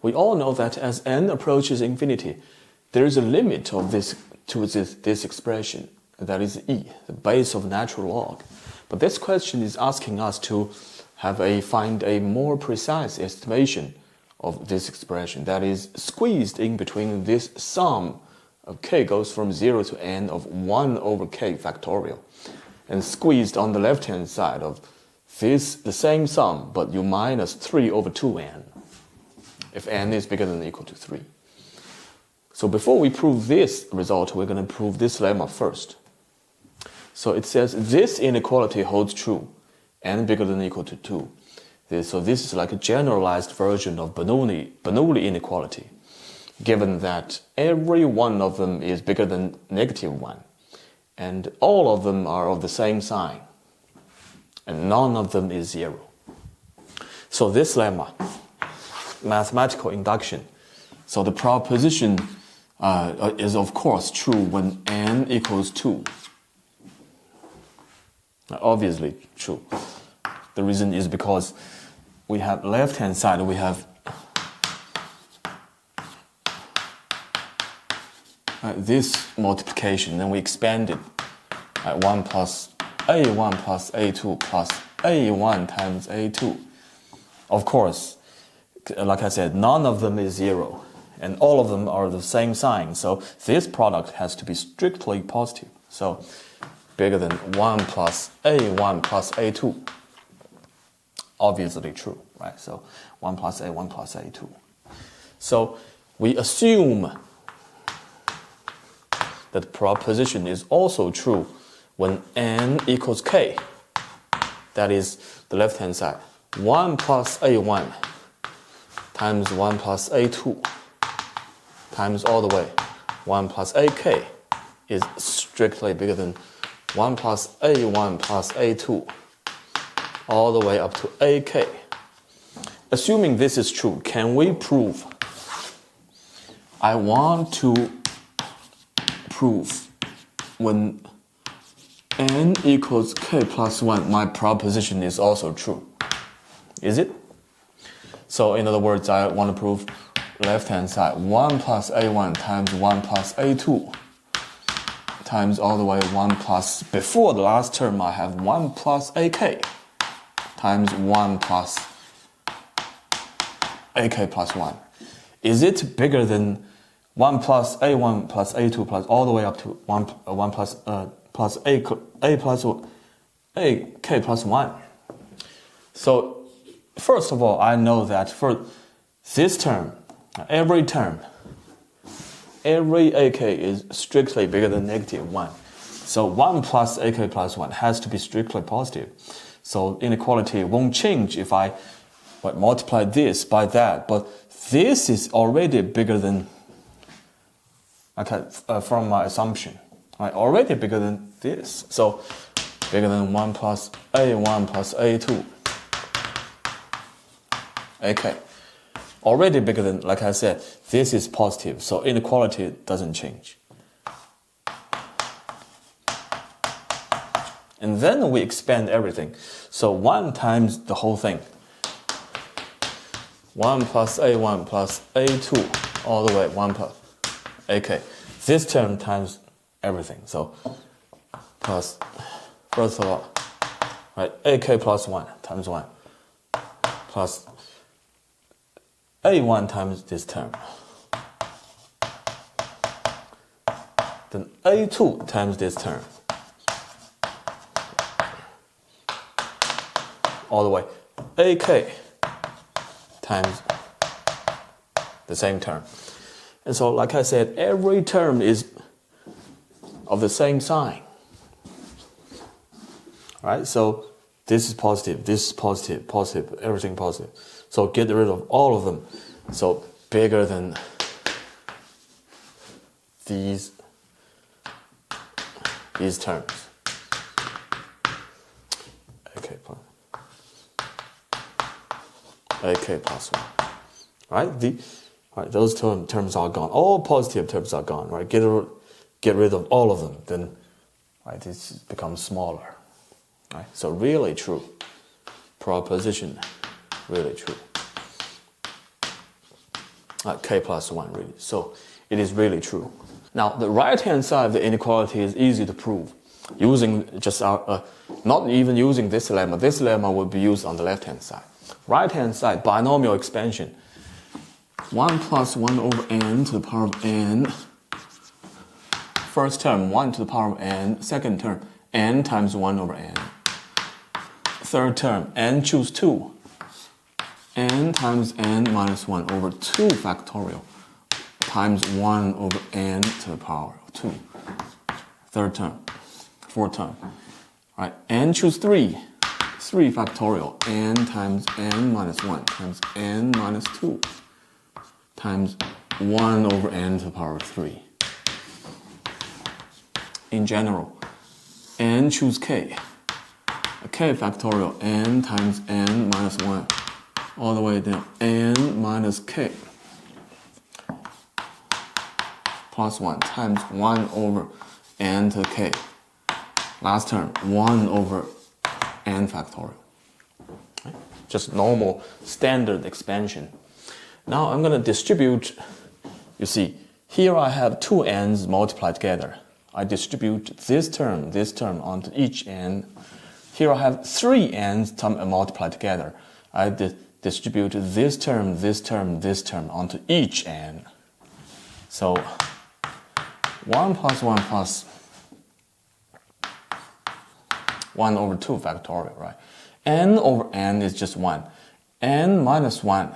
we all know that as n approaches infinity, there is a limit of this expression, that is e, the base of natural log. But this question is asking us to find a more precise estimation of this expression, that is squeezed in between this sum of k goes from 0 to n of 1 over k factorial, and squeezed on the left-hand side of this, the same sum, but you minus 3 over 2n, if n is bigger than or equal to 3. So before we prove this result, we're going to prove this lemma first. So it says this inequality holds true, n bigger than or equal to 2. So this is like a generalized version of Bernoulli inequality, given that every one of them is bigger than -1, and all of them are of the same sign, and none of them is 0. So this lemma, mathematical induction, so the proposition is of course true when n equals 2. Obviously true. The reason is because we have left-hand side, we have this multiplication, then we expand it at 1 plus a1 plus a2 plus a1 times a2. Of course, like I said, none of them is 0, and all of them are the same sign, so this product has to be strictly positive. So bigger than 1 plus a1 plus a2. Obviously true, right? So 1 plus a1 plus a2. So we assume that the proposition is also true when n equals k. That is the left-hand side. 1 plus a1 times 1 plus a2 times all the way 1 plus ak is strictly bigger than 1 plus a1 plus a2 all the way up to ak. Assuming this is true, can we prove? I want to prove when n equals k plus 1, my proposition is also true. Is it? So in other words, I want to prove left-hand side, 1 plus a1 times 1 plus a2 times all the way 1 plus, before the last term I have 1 plus ak times 1 plus ak plus 1. Is it bigger than 1 plus a1 plus a2 plus all the way up to 1 plus a plus ak plus 1? So first of all, I know that for this term, every ak is strictly bigger than -1. So 1 plus ak plus 1 has to be strictly positive. So inequality won't change if I multiply this by that. But this is already bigger than, from my assumption, right? Already bigger than this. So bigger than 1 plus a1 plus a2. Okay. Already bigger than, like I said, this is positive, so inequality doesn't change. And then we expand everything. So 1 times the whole thing. 1 plus a1 plus a2 all the way 1 plus ak. This term times everything. So plus, first of all, right, ak plus 1 times 1 plus a1 times this term, then a2 times this term, all the way ak times the same term. And so, like I said, every term is of the same sign, right? So this is positive, this is positive, positive, everything positive. So get rid of all of them. So bigger than these terms. AK plus 1. Right? Those terms are gone. All positive terms are gone. Right? Get rid of all of them. Then, right, this becomes smaller. Right? So really true. Proposition, really true. k plus 1 really. So it is really true. Now the right hand side of the inequality is easy to prove using just our, not even using this lemma. This lemma will be used on the left hand side. Right hand side, binomial expansion. 1 plus 1 over n to the power of n. First term 1 to the power of n. Second term n times 1 over n. Third term n choose 2. N times n minus 1 over 2 factorial times 1 over n to the power of 2. Third term, fourth term. All right, n choose 3. 3 factorial, n times n minus 1 times n minus 2 times 1 over n to the power of 3. In general, n choose k. K factorial, n times n minus 1 all the way down, n minus k plus 1 times 1 over n to the k. Last term, 1 over n factorial. Just normal standard expansion. Now I'm going to distribute, you see, here I have two n's multiplied together. I distribute this term onto each n. Here I have three n's multiplied together. I distribute this term onto each n. So 1 plus 1 plus 1 over 2 factorial, right? N over n is just 1. N minus 1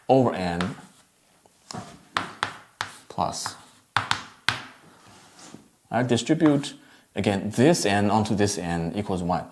over n plus. I distribute, again, this n onto this n equals 1.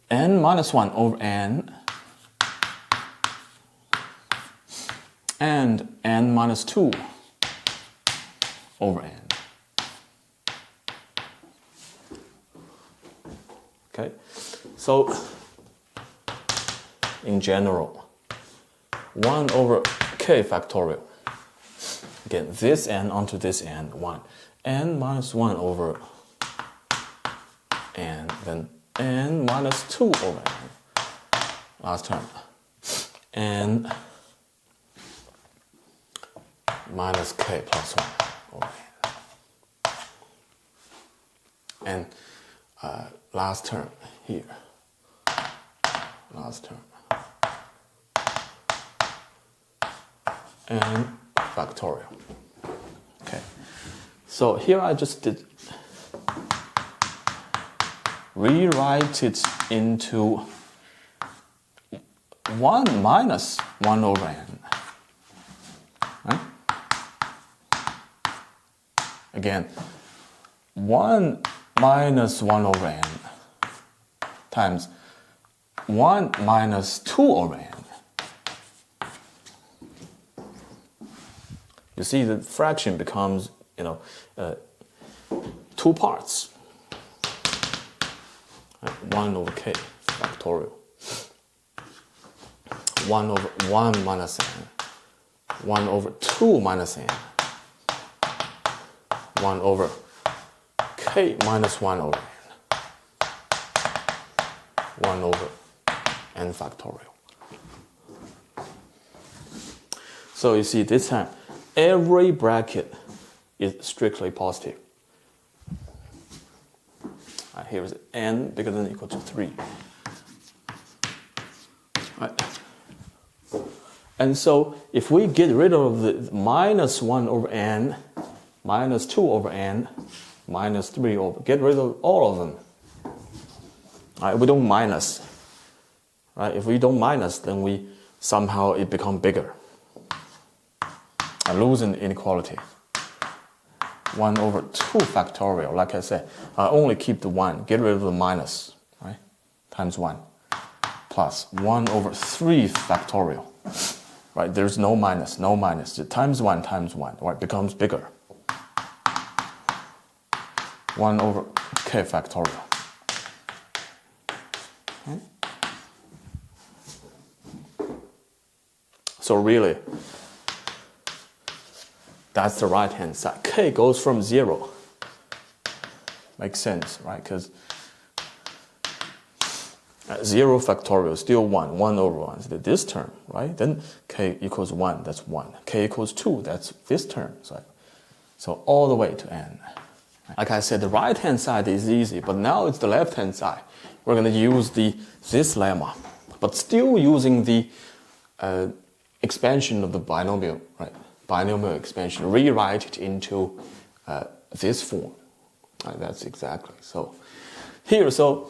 N minus 1 over n and n minus 2 over n. Okay, so in general, 1 over k factorial. Again, this n onto this n, 1. N minus 1 over n, then n minus 2 over n. Last term, n minus k plus 1 over n. And last term here. Last term. n factorial. Okay. So here I just did rewrite it into 1 minus 1 over n. Right? Again, 1 minus 1 over n times 1 minus 2 over n. You see the fraction becomes, two parts. 1 over k factorial. 1 over 1 minus n. 1 over 2 minus n. 1 over k minus 1 over n. 1 over n factorial. So you see this time, every bracket is strictly positive. Here is n bigger than or equal to 3. Right. And so if we get rid of the minus 1 over n, minus 2 over n, minus 3 over, get rid of all of them. Right, we don't minus. Right? If we don't minus, then we somehow it becomes bigger. I lose an inequality. 1 over 2 factorial, like I said, I only keep the 1, get rid of the minus, right? Times 1, plus 1 over 3 factorial, right? There's no minus, times 1, right? Becomes bigger. 1 over k factorial. Okay. So really, that's the right-hand side. K goes from 0. Makes sense, right? Because 0 factorial, still 1, 1 over 1. So this term, right? Then k equals 1, that's 1. K equals 2, that's this term. So all the way to n. Like I said, the right-hand side is easy, but now it's the left-hand side. We're going to use this lemma, but still using the expansion of the binomial, right? Binomial expansion. Rewrite it into this form. Right, that's exactly. So here, so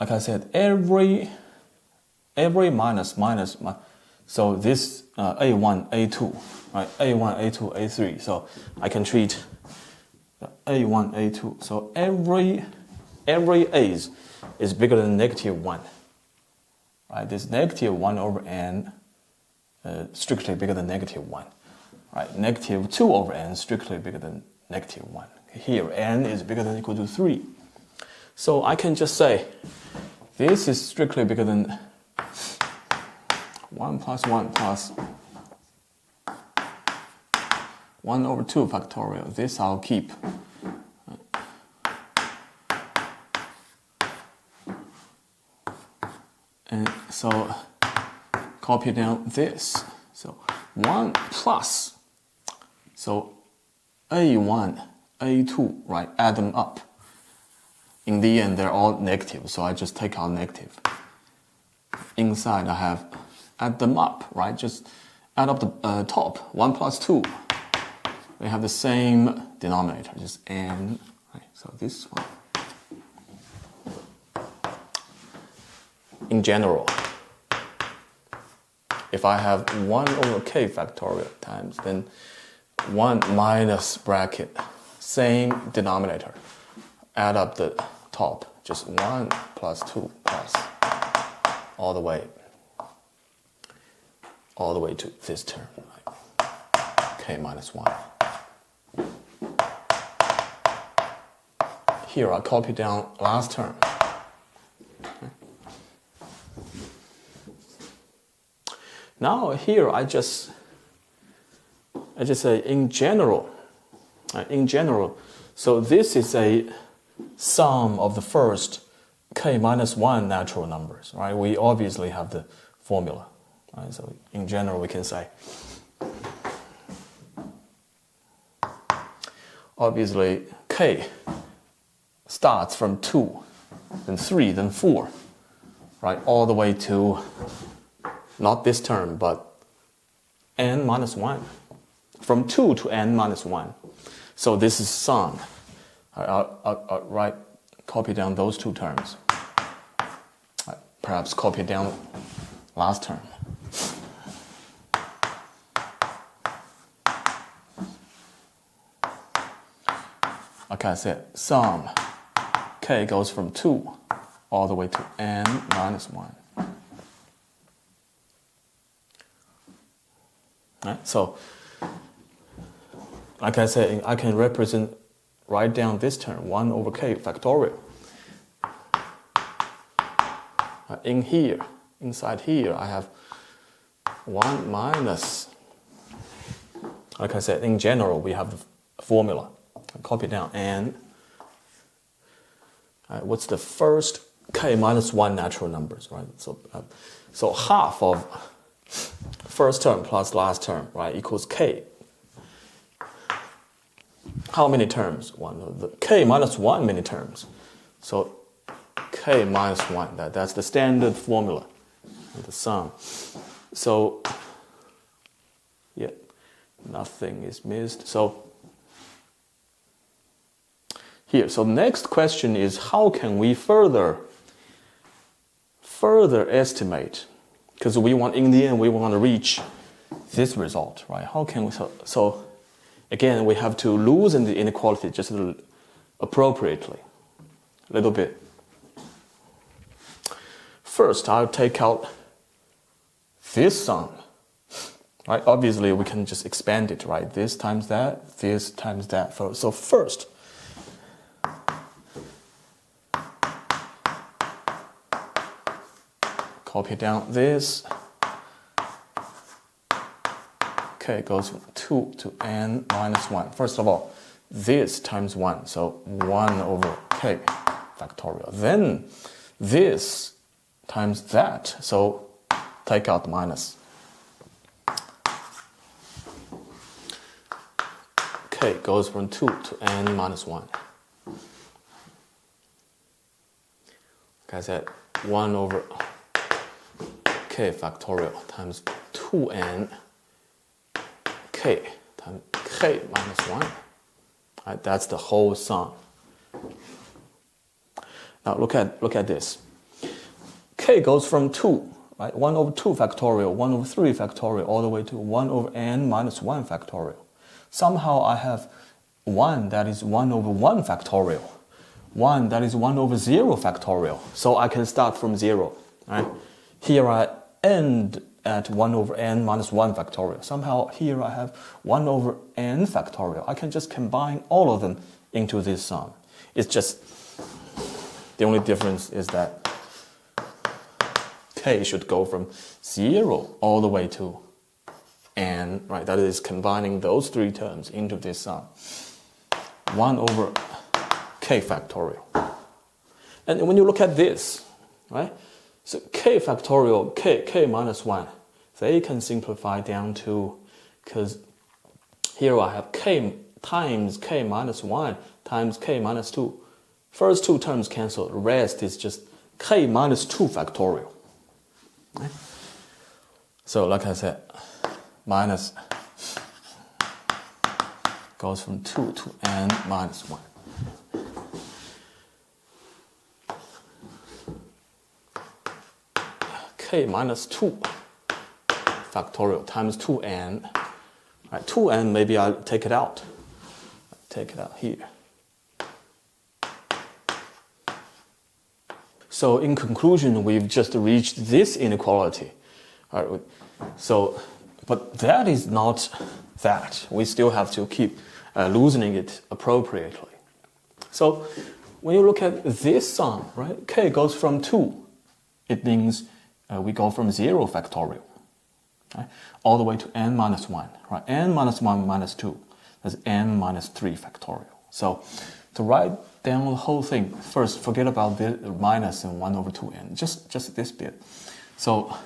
like I said, every minus, so this A1, A2, right? A1, A2, A3. So I can treat A1, A2. So every A is bigger than -1. Right? This -1 over n strictly bigger than -1. Right? -2 over n strictly bigger than -1. Here n is bigger than or equal to 3. So I can just say this is strictly bigger than 1 plus 1 plus 1 over 2 factorial. This I'll keep. And so copy down this. So 1 plus, so A1, A2, right? Add them up. In the end, they're all negative, so I just take out negative. Inside, I have add them up, right? Just add up the top. 1 plus 2. They have the same denominator, just n. Right? So this one. In general, if I have 1 over k factorial times, then 1 minus bracket, same denominator. Add up the top, just 1 plus 2 plus all the way to this term, right? K minus 1. Here I copy down last term. Now here I just say in general. So this is a sum of the first k minus 1 natural numbers, right? We obviously have the formula, right? So in general we can say, obviously k starts from 2, then 3, then 4, right? All the way to, not this term, but n minus 1. From 2 to n minus 1. So this is sum. I'll write, copy down those two terms. Perhaps copy down last term. Like I said, sum k goes from 2 all the way to n minus 1. Right? So, like I said, I can write down this term, 1 over k factorial. In here, inside here, I have 1 minus, like I said, in general, we have the formula. Copy down, and what's the first k minus 1 natural numbers, right? So half of first term plus last term, right, equals k. How many terms? The k minus 1 many terms. So k minus 1, that's the standard formula, the sum. So, yeah, nothing is missed. So here, so next question is, how can we further estimate? Because in the end, we want to reach this result, right? How can we, so again, we have to loosen the inequality just appropriately, a little bit. First, I'll take out this sum, right? Obviously, we can just expand it, right? This times that. So first, copy down this. K goes from 2 to n minus 1. First of all, this times 1, so 1 over k factorial. Then this times that. So take out the minus. K goes from 2 to n minus 1. Like I said, 1 over k factorial times 2n k times k minus 1. Right, that's the whole sum. Now look at this. K goes from 2, right? 1 over 2 factorial, 1 over 3 factorial, all the way to 1 over n minus 1 factorial. Somehow I have 1 that is 1 over 1 factorial, 1 that is 1 over 0 factorial. So I can start from 0. Right? Here I end at 1 over n minus 1 factorial. Somehow here I have 1 over n factorial. I can just combine all of them into this sum. It's just, the only difference is that k should go from 0 all the way to n, right? That is combining those three terms into this sum. 1 over k factorial. And when you look at this, right? So k factorial, k minus 1, they can simplify down to, because here I have k times k minus 1 times k minus 2. First two terms cancel, the rest is just k minus 2 factorial. Right? So like I said, minus goes from 2 to n minus 1. K minus 2 factorial times 2n. Right, 2n, maybe I'll take it out. Take it out here. So in conclusion, we've just reached this inequality. All right, so, but that is not that. We still have to keep loosening it appropriately. So when you look at this sum, right, k goes from 2. It means we go from 0 factorial, right, all the way to n minus 1. Right, n minus 1 minus 2. That's n minus 3 factorial. So to write down the whole thing, first forget about the minus and 1 over 2n, just this bit. So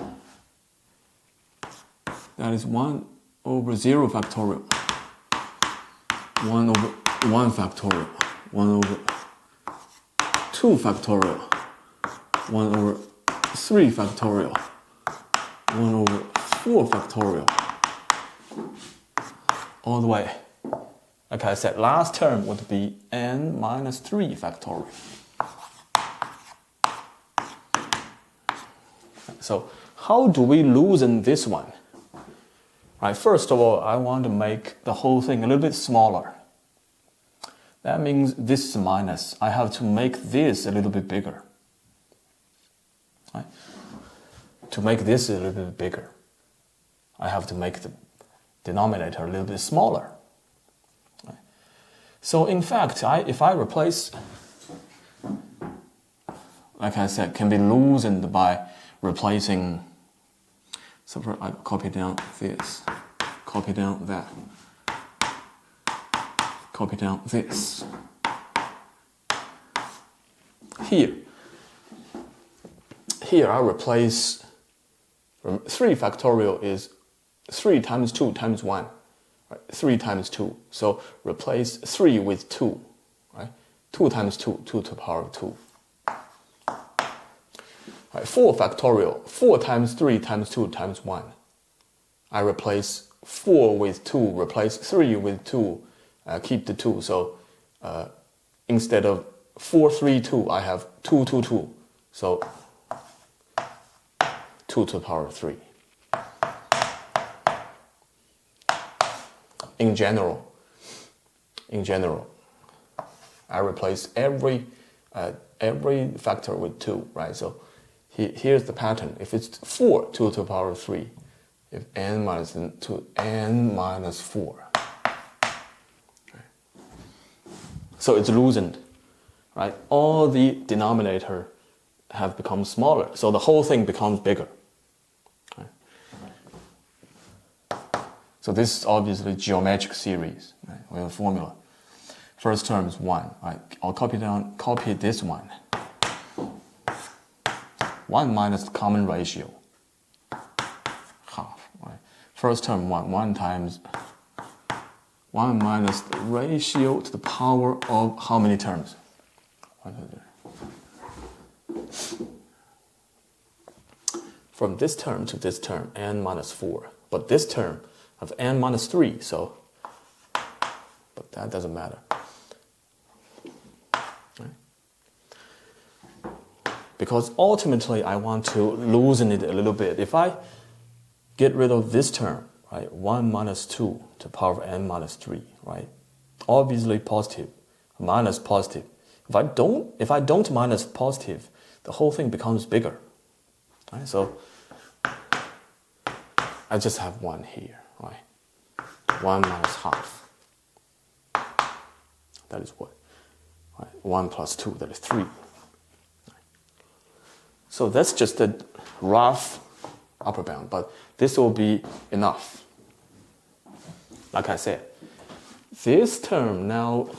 that is 1 over 0 factorial, 1 over 1 factorial, 1 over 2 factorial, 1 over 3 factorial, 1 over 4 factorial, all the way. Like I said, last term would be n minus 3 factorial. So how do we loosen this one? Right, first of all, I want to make the whole thing a little bit smaller. That means this is minus. I have to make this a little bit bigger. Right? To make this a little bit bigger, I have to make the denominator a little bit smaller. Right? So in fact, if I replace, like I said, can be loosened by replacing, so I copy down this, copy down that, copy down this. Here I replace 3 factorial is 3 times 2 times 1. Right? 3 times 2. So replace 3 with 2. Right? 2 times 2, 2 to the power of 2. Right? 4 factorial, 4 times 3 times 2 times 1. I replace 4 with 2, replace 3 with 2, keep the 2. So instead of 4, 3, 2, I have 2, 2, 2. So 2 to the power of 3. In general, I replace every factor with 2, right? So here's the pattern. If it's 4, 2 to the power of 3. If n minus 2, n minus 4. Right. So it's loosened, right? All the denominator have become smaller, so the whole thing becomes bigger. Right? So this is obviously geometric series. Right? We have a formula. First term is 1. Right? I'll copy this one. 1 minus the common ratio, half, right? First term 1 times 1 minus the ratio to the power of how many terms? 1, 2, 3. From this term to this term, n minus 4. But this term of n minus 3, so, but that doesn't matter. Right? Because ultimately I want to loosen it a little bit. If I get rid of this term, right, 1 minus 2 to the power of n minus 3, right? Obviously positive, minus positive. If I don't minus positive, the whole thing becomes bigger. Right? So I just have 1 here, right? 1 minus half. That is what? Right? 1 plus 2, that is 3. So that's just a rough upper bound, but this will be enough. Like I said, this term now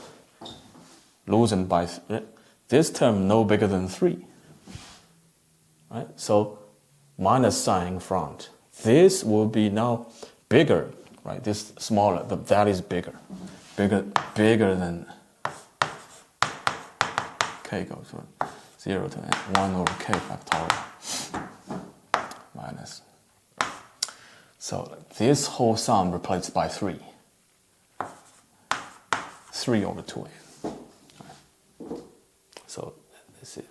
loosened by this term no bigger than 3. Right? So minus sign in front. This will be now bigger, right? This smaller, but that is bigger. Bigger than k goes from 0 to n, 1 over k factorial minus. So this whole sum replaced by 3. 3 over 2n. Right. So that's it.